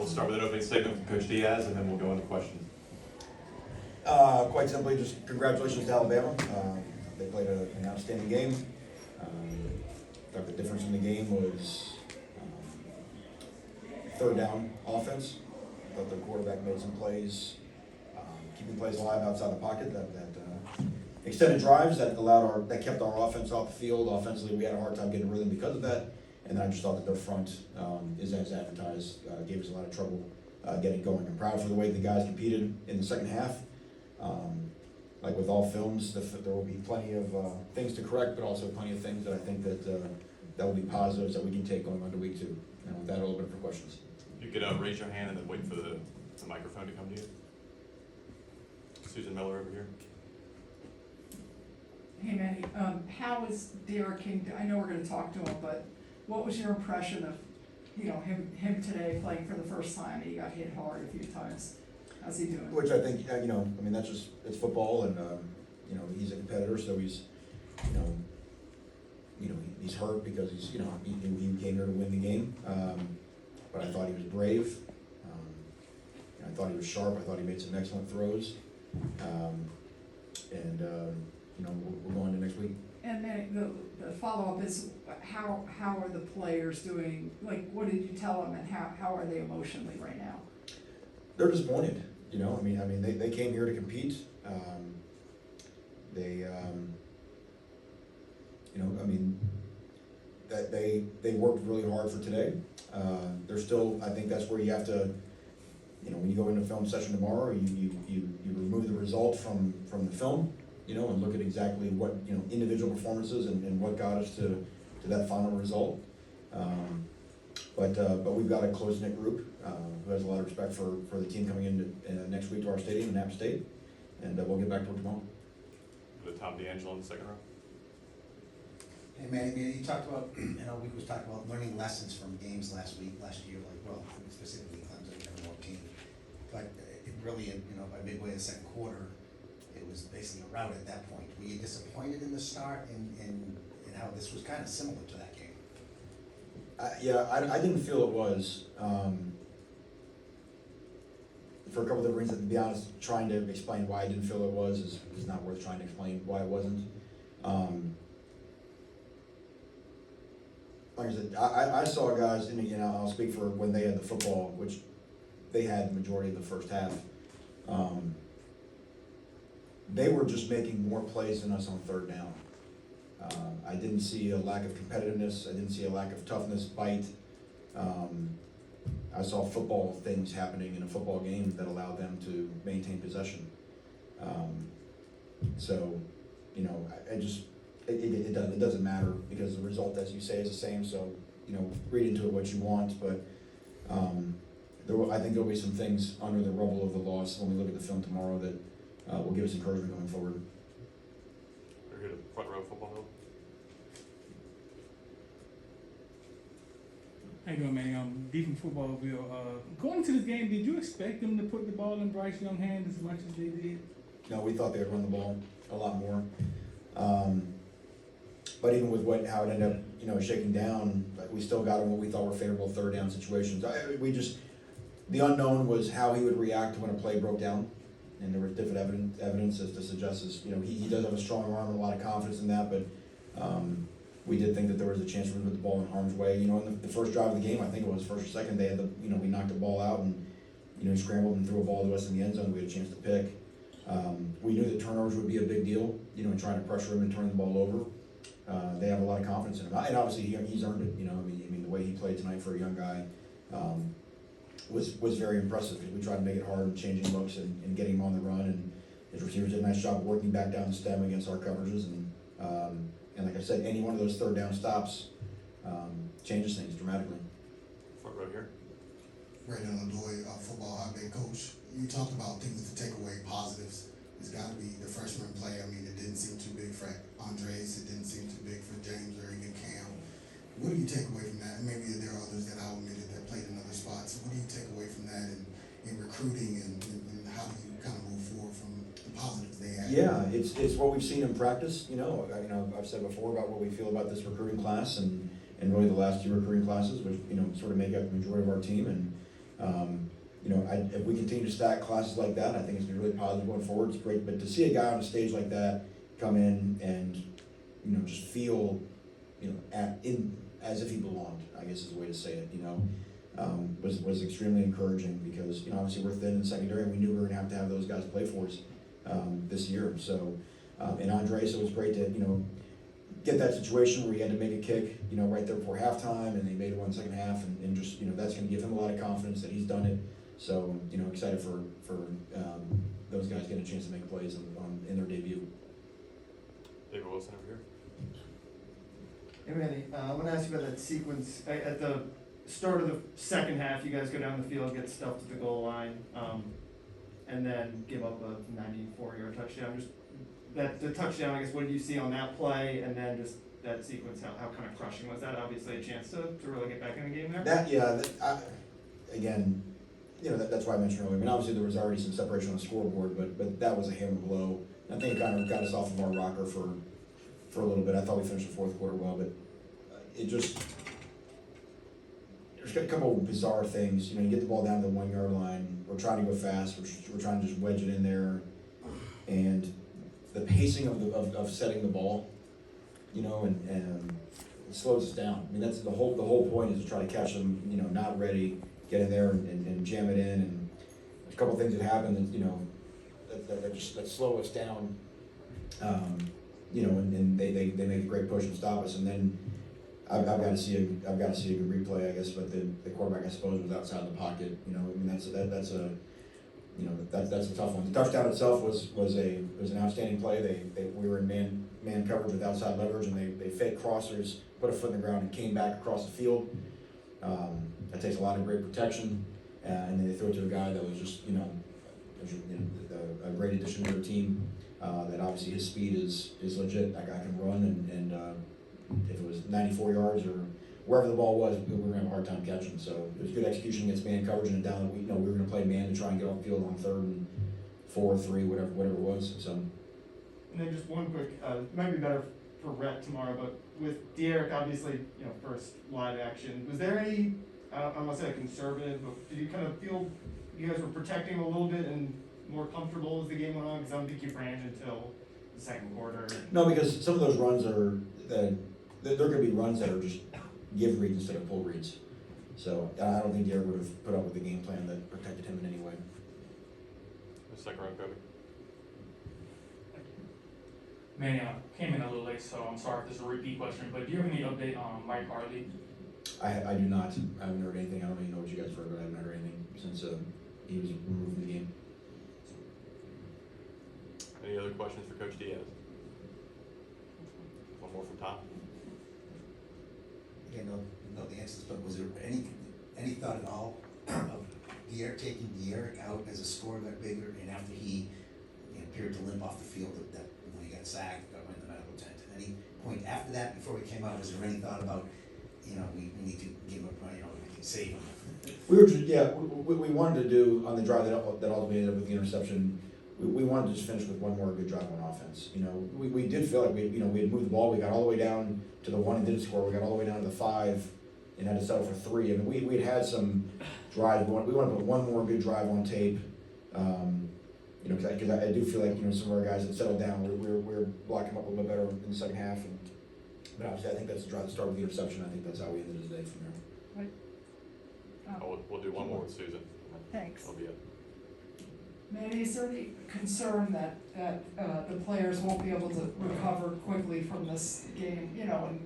start with an opening statement from Coach Diaz, and then we'll go into questions. Quite simply, just congratulations to Alabama. They played an outstanding game. I thought the difference in the game was third down offense. I thought their quarterback made some plays, keeping plays alive outside the pocket that extended drives that kept our offense off the field. Offensively, we had a hard time getting rhythm because of that. And then I just thought that their front is as advertised. Gave us a lot of trouble getting going. I'm proud for the way the guys competed in the second half. Like with all films, there will be plenty of things to correct, but also plenty of things that I think that will be positives that we can take going on to week 2. And with that, I'll open up for questions. You could raise your hand and then wait for the microphone to come to you. Susan Miller over here. Hey Manny, how is Derrick King? I know we're going to talk to him, but what was your impression of, him today playing for the first time? He got hit hard a few times. How's he doing? Which I think, that's just, it's football, and he's a competitor, so he's, he's hurt because he came here to win the game. But I thought he was brave. I thought he was sharp. I thought he made some excellent throws. We'll go on to next week. And then the follow-up is, how are the players doing? Like, what did you tell them, and how are they emotionally right now? They're disappointed. They came here to compete. They worked really hard for today. They're still, I think that's where you have to, when you go into a film session tomorrow, you remove the result from the film, and look at exactly what, individual performances and what got us to that final result. But we've got a close-knit group who has a lot of respect for the team coming in next week to our stadium in App State, and we'll get back to it tomorrow. With Tom D'Angelo in the second row. Hey Manny, you talked about, we was talking about learning lessons from games last year, specifically Clemson and every team. But it really, by midway of the second quarter, it was basically a rout at that point. Were you disappointed in the start and how this was kind of similar to that game? I didn't feel it was. For a couple of different reasons, to be honest, trying to explain why I didn't feel it was is not worth trying to explain why it wasn't. Like I said, I saw guys, I'll speak for when they had the football, which they had the majority of the first half. They were just making more plays than us on third down. I didn't see a lack of competitiveness. I didn't see a lack of toughness, bite. I saw football things happening in a football game that allowed them to maintain possession. It doesn't matter because the result, as you say, is the same. So, read into it what you want. But I think there'll be some things under the rubble of the loss when we look at the film tomorrow that will give us encouragement going forward. We're here to front row football hill. How you doing, man? Deep from Footballville. Going into this game, did you expect them to put the ball in Bryce Young's hands as much as they did? No, we thought they would run the ball a lot more. But even with how it ended up, shaking down, we still got him what we thought were favorable third down situations. The unknown was how he would react when a play broke down, and there was different evidence as to suggest he does have a strong arm and a lot of confidence in that, but we did think that there was a chance for him to put the ball in harm's way. In the first drive of the game, I think it was first or second, they had we knocked the ball out, and he scrambled and threw a ball to us in the end zone. We had a chance to pick. We knew that turnovers would be a big deal, in trying to pressure him and turn the ball over. They have a lot of confidence in him, and obviously he's earned it. The way he played tonight for a young guy was very impressive because we tried to make it hard and changing looks and getting him on the run, and his receivers did a nice job working back down the stem against our coverages, and like I said, any one of those third down stops changes things dramatically. Front row here. Brandon Ladoy, football high-bay coach. You talked about things to take away, positives. It's got to be the freshman play. It didn't seem too big for Andres. It didn't seem too big for James or even Cam. What do you take away from that? Maybe there are others that I omitted that played in other spots. What do you take away from that in recruiting and how do you kind of move forward from the positives they have? Yeah, it's what we've seen in practice. I've said before about what we feel about this recruiting class and really the last 2 recruiting classes, which sort of make up the majority of our team. And You know, if we continue to stack classes like that, I think it's gonna be really positive going forward. It's great, but to see a guy on a stage like that come in and, you know, just feel, you know, as if he belonged, I guess is the way to say it, you know, was extremely encouraging because, you know, obviously we're thin in secondary and we knew we were gonna have to have those guys play for us this year. So, and Andre, so it was great to, you know, get that situation where he had to make a kick, you know, right there before halftime, and they made one second half, and just, you know, that's gonna give him a lot of confidence that he's done it. So, you know, excited for those guys getting a chance to make plays in their debut. David Wilson over here. Hey Manny, I want to ask you about that sequence. At the start of the second half, you guys go down the field, get stuffed at the goal line, and then give up a 94-yard touchdown. Just the touchdown, I guess, what did you see on that play? And then just that sequence, how kind of crushing was that? Obviously a chance to really get back in the game there? Again, you know, that's why I mentioned earlier. I mean, obviously there was already some separation on the scoreboard, but that was a hammer blow. I think it kind of got us off of our rocker for a little bit. I thought we finished the fourth quarter well, but there's a couple of bizarre things. You know, you get the ball down to the 1 yard line. We're trying to go fast. We're trying to just wedge it in there, and the pacing of setting the ball, you know, and it slows us down. I mean, that's the whole point is to try to catch them, you know, not ready, get in there and jam it in. And there's a couple of things that happen that, you know, that slow us down. You know, and they make a great push and stop us, and then I've got to see a good replay, I guess. But the quarterback, I suppose, was outside the pocket. You know, I mean that's a tough one. The touchdown itself was an outstanding play. We were in man coverage with outside leverage, and they fake crossers, put a foot in the ground, and came back across the field. That takes a lot of great protection, and then they threw it to a guy that was just a great addition to their team. That obviously his speed is legit. That guy can run, and if it was 94 yards or wherever the ball was, we were gonna have a hard time catching. So it was good execution against man coverage and down. We were gonna play man to try and get off the field on 3rd and 4, 3, whatever it was. So. And then just one quick, might be better for Rhett tomorrow, but with Derrick, obviously, you know, first live action, was there any, I don't want to say conservative, but did you kind of feel you guys were protecting him a little bit and more comfortable as the game went on? Because I don't think you ran until the second quarter. No, because some of those runs are, there could be runs that are just give reads instead of pull reads. So I don't think Derrick would have put up with the game plan that protected him in any way. The second round, Kobe. Manny, I came in a little late, so I'm sorry if this is a repeat question, but do you have any update on Mike Harley? I do not. I haven't heard anything. I don't even know what you guys heard, but I haven't heard anything since he was removed from the game. Any other questions for Coach Diaz? One more from Tom. Again, no the answers, but was there any thought at all of taking Derrick out as a score got bigger, and after he appeared to limp off the field, that when he got sacked, got went in the medical tent. At any point after that, before we came out, was there any thought about, we need to give him, we can save him? We were just, we wanted to do on the drive that ultimately ended up with the interception. We wanted to just finish with one more good drive on offense. We did feel like we had moved the ball. We got all the way down to the 1 and didn't score. We got all the way down to the 5 and had to settle for 3. I mean, we had some drives. We wanted to put one more good drive on tape. Because I do feel like some of our guys that settled down, we're blocking up a little bit better in the second half. But obviously, I think that's the drive to start with the interception. I think that's how we ended the day from there. We'll do one more with Susan. Thanks. That'll be it. Manny, is there any concern that the players won't be able to recover quickly from this game,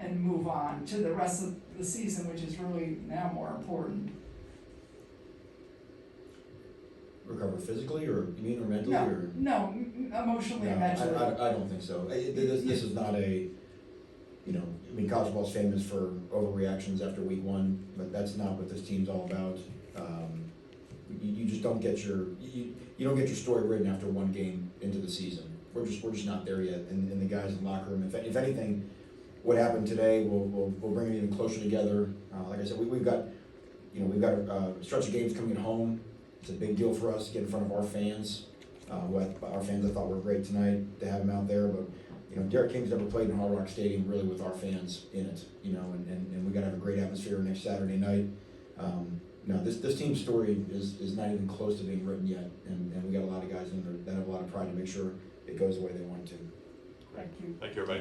and move on to the rest of the season, which is really now more important? Recover physically, or you mean, or mentally, or? No, emotionally and mentally. I don't think so. This is not a, college ball's famous for overreactions after week 1, but that's not what this team's all about. You just don't get you don't get your story written after one game into the season. We're just not there yet. And the guys in the locker room, if anything, what happened today will bring it even closer together. Like I said, we've got a stretch of games coming at home. It's a big deal for us to get in front of our fans. Our fans, I thought, were great tonight to have them out there. But Derrick King's never played in Hard Rock Stadium really with our fans in it. And we got to have a great atmosphere next Saturday night. no, this team's story is not even close to being written yet, and we got a lot of guys in there that have a lot of pride to make sure it goes the way they want it to. Thank you. Thank you, everybody.